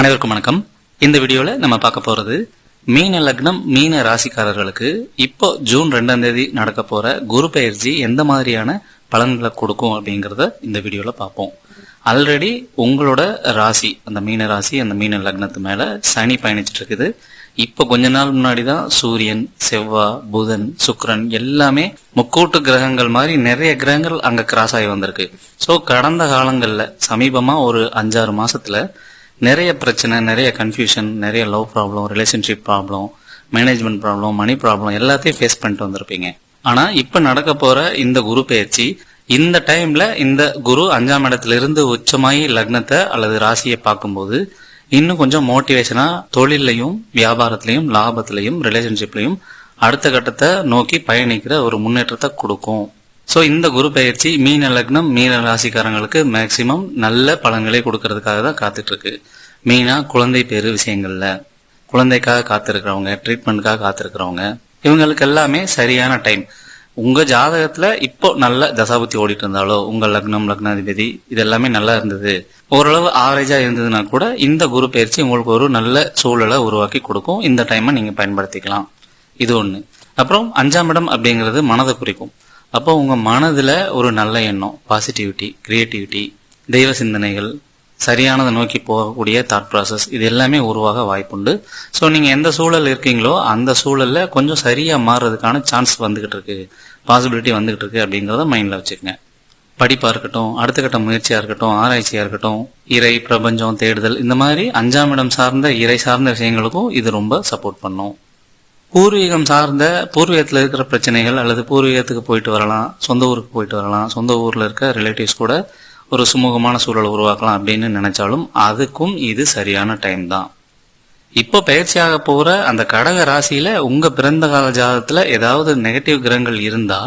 அனைவருக்கும் வணக்கம். இந்த வீடியோல நம்ம பார்க்க போறது மீன லக்னம் மீன ராசிக்காரர்களுக்கு இப்போ ஜூன் 2ஆம் தேதி நடக்க போற குரு பெயர்ச்சி எந்த மாதிரியான பலன்களை கொடுக்கும் அப்படிங்கறத இந்த வீடியோல பார்ப்போம். ஆல்ரெடி உங்களோட ராசி அந்த மீன ராசி அந்த மீன லக்னத்து மேல சனி பயணிச்சுட்டு இருக்குது. இப்ப கொஞ்ச நாள் முன்னாடிதான் சூரியன், செவ்வாய், புதன், சுக்கிரன் எல்லாமே முக்கூட்டு கிரகங்கள் மாதிரி நிறைய கிரகங்கள் அங்க கிராஸ் ஆகி வந்திருக்கு. சோ கடந்த காலங்கள்ல சமீபமா ஒரு 5-6 மாசத்துல நிறைய பிரச்சனை, நிறைய கன்ஃபியூஷன், நிறைய love problem, relationship problem, management problem, money problem எல்லாத்தையும் ஃபேஸ் பண்ணிட்டு வந்திருப்பீங்க. ஆனா இப்ப நடக்க போற இந்த குரு பெயர்ச்சி இந்த டைம்ல இந்த குரு 5ஆம் இடத்துல இருந்து உச்சமாயி லக்னத்தை அல்லது ராசியை பார்க்கும்போது இன்னும் கொஞ்சம் மோட்டிவேஷனா தொழிலையும் வியாபாரத்திலையும் லாபத்திலையும் ரிலேஷன்ஷிப்லையும் அடுத்த கட்டத்தை நோக்கி பயணிக்கிற ஒரு முன்னேற்றத்தை கொடுக்கும். சோ இந்த குரு பெயர்ச்சி மீன லக்னம் மீன ராசிக்காரங்களுக்கு மேக்சிமம் நல்ல பலன்களை கொடுக்கறதுக்காக தான் காத்துட்டு இருக்கு. மீனா குழந்தை பேரு விஷயங்கள்ல குழந்தைக்காக காத்திருக்கிறவங்க, ட்ரீட்மெண்ட்காக காத்திருக்கிறவங்க, இவங்களுக்கு எல்லாமே சரியான டைம். உங்க ஜாதகத்துல இப்போ நல்ல தசாபுத்தி ஓடிட்டு இருந்தாலோ உங்க லக்னம் லக்னாதிபதி இதெல்லாமே நல்லா இருந்தது, ஓரளவு ஆவரேஜா இருந்ததுன்னா கூட இந்த குரு பெயர்ச்சி உங்களுக்கு ஒரு நல்ல சூழலை உருவாக்கி கொடுக்கும். இந்த டைமை நீங்க பயன்படுத்திக்கலாம். இது ஒண்ணு. அப்புறம் 5ஆம் இடம் அப்படிங்கிறது மனதை குறிக்கும். அப்போ உங்க மனதுல ஒரு நல்ல எண்ணம், பாசிட்டிவிட்டி, கிரியேட்டிவிட்டி, தெய்வ சிந்தனைகள், சரியானதை நோக்கி போகக்கூடிய தாட் ப்ராசஸ் இது எல்லாமே உருவாக வாய்ப்புண்டு. ஸோ நீங்க எந்த சூழல் இருக்கீங்களோ அந்த சூழல்ல கொஞ்சம் சரியா மாறுறதுக்கான சான்ஸ் வந்துகிட்டு இருக்கு, பாசிபிலிட்டி வந்துகிட்டு இருக்கு அப்படிங்கறத மைண்ட்ல வச்சுக்கங்க. படிப்பா இருக்கட்டும், அடுத்த கட்ட முயற்சியா இருக்கட்டும், ஆராய்ச்சியா இருக்கட்டும், இறை பிரபஞ்சம் தேடுதல் இந்த மாதிரி 5ஆம் இடம் சார்ந்த இறை சார்ந்த விஷயங்களுக்கும் இது ரொம்ப சப்போர்ட் பண்ணும். பூர்வீகம் சார்ந்த பூர்வீகத்துல இருக்கிற பிரச்சனைகள் அல்லது பூர்வீகத்துக்கு போயிட்டு வரலாம், சொந்த ஊருக்கு போயிட்டு வரலாம், சொந்த ஊர்ல இருக்க ரிலேட்டிவ்ஸ் கூட ஒரு சுமூகமான சூழலை உருவாக்கலாம் அப்படின்னு நினைச்சாலும் அதுக்கும் இது சரியான டைம் தான். இப்போ பயிற்சியாக போற அந்த கடக ராசியில உங்க பிறந்த கால ஜாதகத்துல ஏதாவது நெகட்டிவ் கிரகங்கள் இருந்தா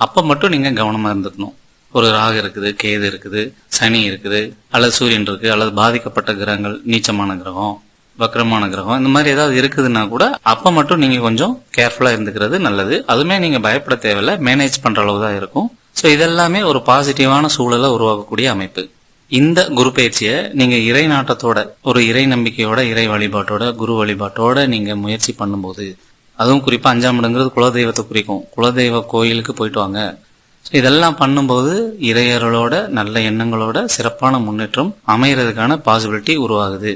அப்ப மட்டும் நீங்க கவனமா இருந்துக்கணும். ஒரு ராகு இருக்குது, கேது இருக்குது, சனி இருக்குது, அல்லது சூரியன் இருக்கு, அல்லது பாதிக்கப்பட்ட கிரகங்கள், நீச்சமான கிரகம், வக்ரமான கிரகம் இந்த மாதிரி ஏதாவது இருக்குதுன்னா கூட அப்ப மட்டும் நீங்க கொஞ்சம் கேர்ஃபுல்லா இருந்துக்கிறது நல்லது. அதுமே நீங்க பயப்பட தேவையில்ல, மேனேஜ் பண்ற அளவு தான் இருக்கும். சோ இதெல்லாமே ஒரு பாசிட்டிவான சூழலை உருவாக்கக்கூடிய அமைப்பு. இந்த குரு பயிற்சியை நீங்க இறை நாட்டத்தோட, ஒரு இறை நம்பிக்கையோட, இறை வழிபாட்டோட, குரு வழிபாட்டோட நீங்க முயற்சி பண்ணும்போது, அதுவும் குறிப்பா 5ஆம் இடங்கிறது குலதெய்வத்தை குறிக்கும். குலதெய்வ கோயிலுக்கு போயிட்டு வாங்க. இதெல்லாம் பண்ணும்போது இறையர்களோட நல்ல எண்ணங்களோட சிறப்பான முன்னேற்றம் அமையறதுக்கான பாசிபிலிட்டி உருவாகுது.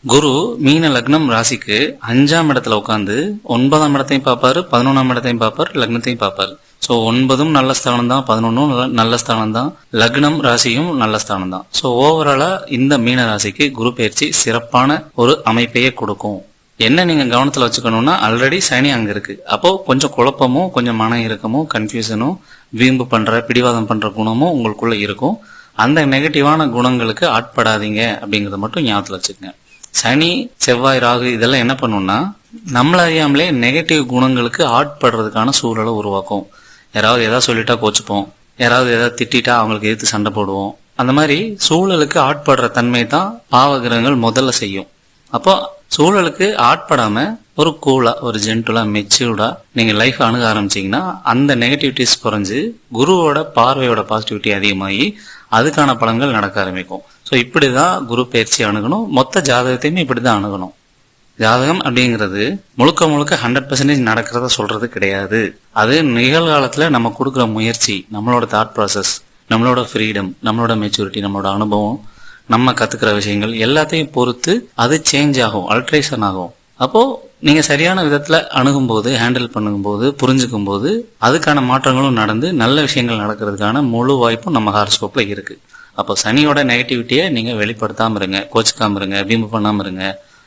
குரு மீன லக்னம் ராசிக்கு 5ஆம் இடத்துல உட்காந்து 9ஆம் இடத்தையும் பார்ப்பாரு, 11ஆம் இடத்தையும் பார்ப்பாரு, லக்னத்தையும் பார்ப்பாரு. சோ 9ம் நல்ல ஸ்தானம் தான், 11ம் நல்ல ஸ்தானம் தான், லக்னம் ராசியும் நல்ல ஸ்தானம் தான். சோ ஓவராலா இந்த மீன ராசிக்கு குரு பயிற்சி சிறப்பான ஒரு அமைப்பையே கொடுக்கும். என்ன நீங்க கவனத்துல வச்சுக்கணும்னா ஆல்ரெடி சனி அங்க இருக்கு. அப்போ கொஞ்சம் குழப்பமும் கொஞ்சம் மன இறுக்கமும் கன்ஃபியூஷனும் வீம்பு பண்ற பிடிவாதம் பண்ற குணமும் உங்களுக்குள்ள இருக்கும். அந்த நெகட்டிவான குணங்களுக்கு ஆட்படாதீங்க அப்படிங்கறத மட்டும் ஞாபகத்துல வச்சுக்கங்க. சனி, செவ்வாய், ராகு இதெல்லாம் என்ன பண்ணும்னா நம்மள அறியாமலே நெகட்டிவ் குணங்களுக்கு ஆட்படுறதுக்கான சூழலை உருவாக்கும். யாராவது ஏதாவது சொல்லிட்டா கோச்சுப்போம், யாராவது ஏதாவது திட்டா அவங்களுக்கு எதிர்த்து சண்டை போடுவோம். அந்த மாதிரி சூழலுக்கு ஆட்படுற தன்மை தான் பாவகிரகங்கள் முதல்ல செய்யும். அப்போ சூழலுக்கு ஆட்படாம ஒரு கூலா, ஒரு ஜென்டுலா, மெச்சூர்டா நீங்க லைஃப் அணுக ஆரம்பிச்சீங்கன்னா அந்த நெகட்டிவிட்டிஸ் குறைஞ்சு குருவோட பார்வையோட பாசிட்டிவிட்டி அதிகமாகி அதுக்கான பலன்கள் நடக்க ஆரம்பிக்கும். சோ இப்படிதான் குரு பயிற்சி அணுகணும். மொத்த ஜாதகத்தையுமே இப்படிதான் அணுகணும். ஜாதகம் அப்படிங்கிறது முழுக்க முழுக்க 100% நடக்கிறத சொல்றது கிடையாது. அது நிகழ்காலத்துல நம்ம கொடுக்குற முயற்சி, நம்மளோட தாட் ப்ராசஸ், நம்மளோட ஃப்ரீடம், நம்மளோட மெச்சூரிட்டி, நம்மளோட அனுபவம், நம்ம கத்துக்கிற விஷயங்கள் எல்லாத்தையும் பொறுத்து அது சேஞ்ச் ஆகும், அல்ட்ரேஷன் ஆகும். அப்போ நீங்க சரியான விதத்துல அணுகும் போது, ஹேண்டில் பண்ணும் போது, புரிஞ்சுக்கும் போது அதுக்கான மாற்றங்களும் நடந்து நல்ல விஷயங்கள் நடக்கிறதுக்கான முழு வாய்ப்பும் நம்ம ஹாரோஸ்கோப்ல இருக்கு. அப்போ சனியோட நெகட்டிவிட்டியை நீங்க வெளிப்படுத்தாம இருங்க, கோச்சுக்காம இருங்க, வீம்பு பண்ணாம இருங்க,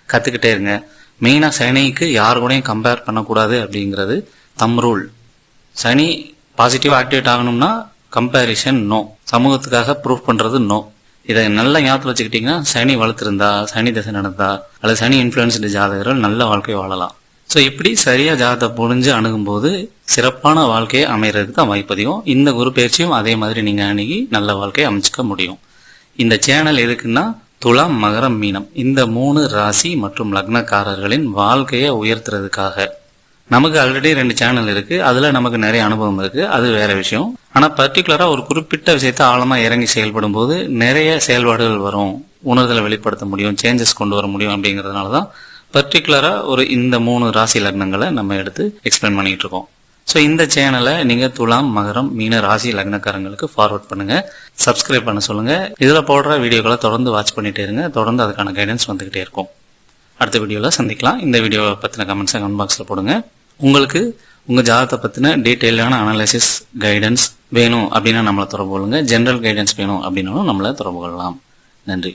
கத்துக்கிட்டே இருங்க. மெயினா சனிக்கு யாரு கூடயும் கம்பேர் பண்ணக்கூடாது அப்படிங்கிறது தம் ரூல். சனி பாசிட்டிவா ஆக்டிவேட் ஆகணும்னா கம்பேரிசன் நோ, சமூகத்துக்காக ப்ரூவ் பண்றது நோ. இதை நல்லா ஞாபகத்தில் வச்சுக்கிட்டீங்கன்னா சனி வளர்த்திருந்தா, சனி தசை நடந்தா அல்லது சனி இன்ஃபுளுன்ஸ்டு ஜாதகர்கள் நல்ல வாழ்க்கை வாழலாம். ஸோ இப்படி சரியா ஜாதகத்தை புரிஞ்சு அணுகும்போது சிறப்பான வாழ்க்கையை அமைகிறதுக்கு தான் வாய்ப்பதிகம். இந்த குரு பயிற்சியும் அதே மாதிரி நீங்க அணுகி நல்ல வாழ்க்கையை அமைச்சுக்க முடியும். இந்த சேனல் எதுக்குன்னா துலாம், மகரம், மீனம் இந்த 3 ராசி மற்றும் லக்னக்காரர்களின் வாழ்க்கையை உயர்த்துறதுக்காக. நமக்கு ஆல்ரெடி 2 சேனல் இருக்கு, அதுல நமக்கு நிறைய அனுபவம் இருக்கு, அது வேற விஷயம். ஆனா பர்டிகுலரா ஒரு குறிப்பிட்ட விஷயத்த ஆழமா இறங்கி செயல்படும் போது நிறைய செயல்பாடுகள் வரும், உணர்தலை வெளிப்படுத்த முடியும், சேஞ்சஸ் கொண்டு வர முடியும். அப்படிங்கறதுனாலதான் பர்டிகுலரா இந்த 3 ராசி லக்னங்களை நம்ம எடுத்து எக்ஸ்பிளைன் பண்ணிட்டு இருக்கோம். ஸோ இந்த சேனலை நீங்க துலாம், மகரம், மீன ராசி லக்னக்காரங்களுக்கு ஃபார்வர்ட் பண்ணுங்க, சப்ஸ்கிரைப் பண்ண சொல்லுங்க. இதுல போடுற வீடியோக்களை தொடர்ந்து வாட்ச் பண்ணிட்டே இருங்க, தொடர்ந்து அதுக்கான கைடன்ஸ் வந்துகிட்டே இருக்கும். அடுத்த வீடியோல சந்திக்கலாம். இந்த வீடியோவை பத்தின கமெண்ட்ஸை கமெண்ட் பாக்ஸ்ல போடுங்க. உங்களுக்கு உங்க ஜாதகத்தை பத்தின டீட்டெயிலான அனாலிசிஸ் கைடன்ஸ் வேணும் அப்படின்னா நம்மளை தொடர்பு கொள்ளுங்க. ஜெனரல் கைடன்ஸ் வேணும் அப்படின்னாலும் நம்மளை தொடர்பு கொள்ளலாம். நன்றி.